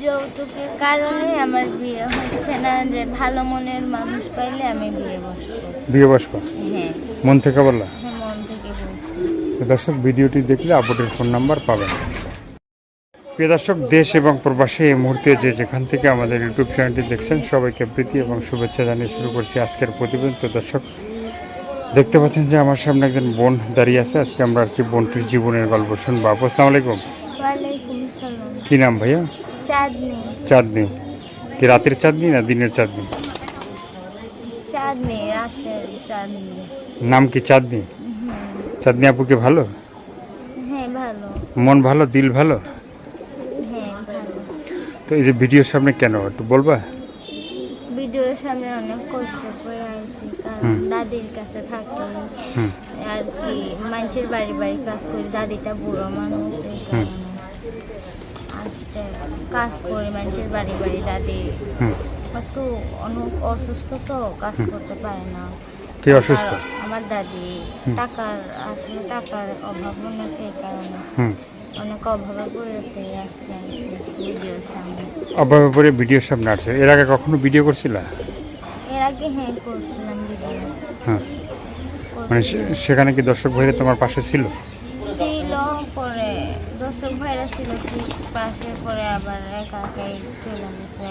যৌতুকের কারণে আমার বিয়ে হচ্ছে না, যে ভালো মনের মানুষ পাইলে আমি বিয়ে বসবো। হ্যাঁ, মন থেকে বললা? হ্যাঁ, মন থেকে বলছি। তো দর্শক, ভিডিওটি দেখলে আপুটির ফোন নাম্বার পাবেন। প্রিয় দর্শক, দেশ এবং প্রবাসী এই মুহূর্তে যে যেখান থেকে আমাদের ইউটিউব চ্যানেলটি দেখছেন, সবাইকে প্রীতি এবং শুভেচ্ছা জানিয়ে শুরু করছি আজকের প্রতিবেদন। তো দর্শক, দেখতে পাচ্ছেন যে আমার সামনে একজন বোন দাঁড়িয়ে আছে। আজকে আমরা আর কি বোনটির জীবনের গল্প শুনবো। আপু, আসসালামু আলাইকুম। ওয়ালাইকুম আসসালাম। কি নাম ভাইয়া? চাঁদনি। চাঁদনি। কি রাতের চাঁদনি না দিনের চাঁদনি? চাঁদনি, রাতের চাঁদনি। নাম কি চাঁদনি? চাঁদনি আপু কি ভালো? হ্যাঁ, ভালো। মন ভালো, দিল ভালো? হ্যাঁ, ভালো। তো এই যে ভিডিওর সামনে কেন একটু বলবা? ভিডিওর সামনে অনেক কষ্ট করে আসি, কারণ দাদির কাছে থাকি আর কি, মানুষের বাড়ি বাড়ি কাজ করি। দাদিটা বুড়ো মানুষ, এই কারণে আসতে কাজ করি মানুষের বাড়ি বাড়ি। দাদি একটু অনেক অসুস্থ, তো কাজ করতে পারে না। কি অসুস্থ? আমার দাদি টাকার, আসলে টাকার অভাব মনে, এই কারণে অনেক অভাবে পড়ে আসতে ভিডিওর সামনে। অভাবে পড়ে ভিডিওর সামনে আসছে। এর আগে কখনো ভিডিও করছিলা? এর আগে হ্যাঁ করছিলাম ভিডিও। হ্যাঁ, মানে সেখানে কি দর্শক ভাইরা তোমার পাশে ছিল? ছিল, পরে দর্শক ভাইরা ছিল ঠিক পাশে, পরে আবার একা একাই চলে গেছে।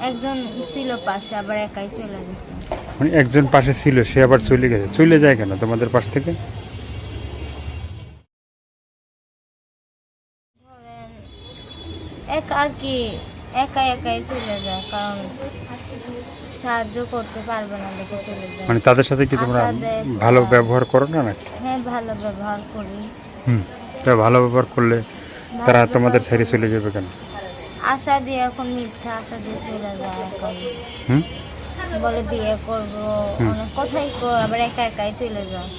একজন ছিল পাশে, আবার একাই চলে গেছে। মানে একজন পাশে ছিল, সে আবার চলে গেছে। চলে যায় কেন তোমাদের পাশ থেকে? আর কি, একাই একাই চলে যায়, কারণ সাহায্য করতে পারবে না দেখে চলে যায়। মানে তাদের সাথে কি তোমরা ভালো ব্যবহার করো না নাকি? হ্যাঁ, ভালো ব্যবহার করি। তা ভালো ব্যবহার করলে তারা তোমাদের ছেড়ে চলে যাবে কেন? আশা দিয়ে, এখন মিথ্যা আশা দিয়ে চলে যায় একাই। বলে বিয়ে করবো, অনেক কথাই আবার একা একাই চলে যায়।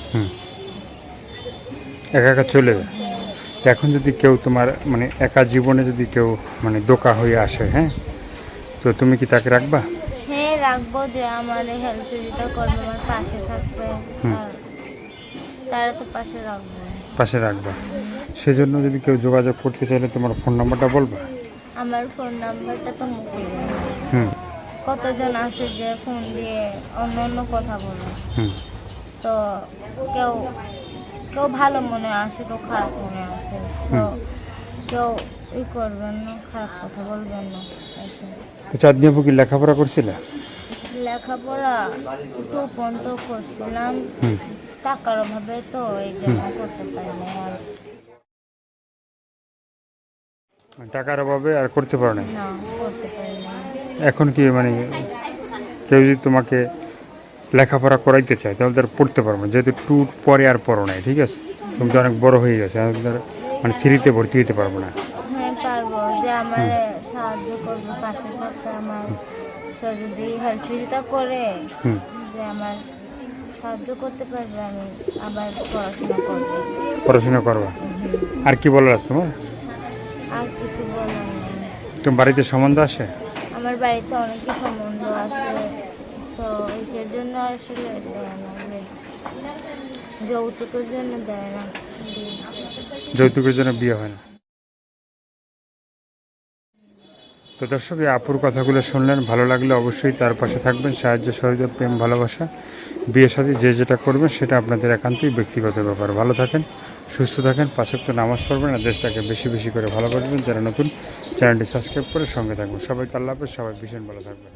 একা একা চলে যায়। এখন যদি কেউ তোমার মানে একা জীবনে যদি কেউ মানে ধোঁকা হয়ে আসে, হ্যাঁ, তো তুমি কি তাকে রাখবা? হ্যাঁ, রাখবো। যে আমার হেল্প যেটা করবে, আমার পাশে থাকবে, আর তারা তো পাশে রাখবা। সেজন্য যদি কেউ যোগাযোগ করতে চাইলে তোমার ফোন নাম্বারটা বলবা? আমার ফোন নাম্বারটা তো মুখে কতজন আছে যে ফোন দিয়ে অন্য অন্য কথা বলে। তো কেউ কেউ ভালো মনে আসে, কেউ খারাপ মনে আসে। তো কেউ করবেন না, খারাপ কথা বলবেন না। তো চাঁদনি আপু কি লেখাপড়া করছিল? লেখাপড়া একটু পর্যন্ত করছিলাম, টাকার অভাবে তো এই জন্য করতে পারিনি। টাকার অভাবে আর করতে পারো না? না, করতে পারিনি। এখন কি মানে কেউ যদি তোমাকে লেখাপড়া করাইতে চায় তাহলে তার পড়তে পারবো, যেহেতু টু পরে আর পড়ো নাই, ঠিক আছে? তুমি তো অনেক বড় হয়ে গেছে, মানে ফ্রিতে ভর্তি হতে পারবো না। হ্যাঁ, পারবো। যে আমার সাহায্য করবে, পাশে থাকতে, আমার যদি হেল্প সুবিধা করে, যে আমার সাহায্য করতে পারবে, আমি আবার পড়াশোনা করবো। আর কি বলার আছে তোমার? আর কিছু বলার নেই। তোমার বাড়িতে সম্বন্ধ আসে? আমার বাড়িতে অনেকই সম্বন্ধ আছে, তো সেজন্য আসলে দেয় না, যৌতুকের জন্য দেয় না। যৌতুকের জন্য বিয়ে হয় না। তো দর্শক, এই আপুর কথাগুলো শুনলেন, ভালো লাগলে অবশ্যই তার পাশে থাকবেন। সাহায্য সহযোগিতা, প্রেম, ভালোবাসা, বিয়ে শাদী যে যেটা করবেন সেটা আপনাদের একান্তই ব্যক্তিগত ব্যাপার। ভালো থাকেন, সুস্থ থাকেন, 5 ওয়াক্ত নামাজ পড়বেন, আর দেশটাকে বেশি বেশি করে ভালোবাসবেন। যারা নতুন, চ্যানেলটি সাবস্ক্রাইব করে সঙ্গে থাকবেন। সবাইকে আল্লাহ হাফেজ, সবাই ভীষণ ভালো থাকবেন।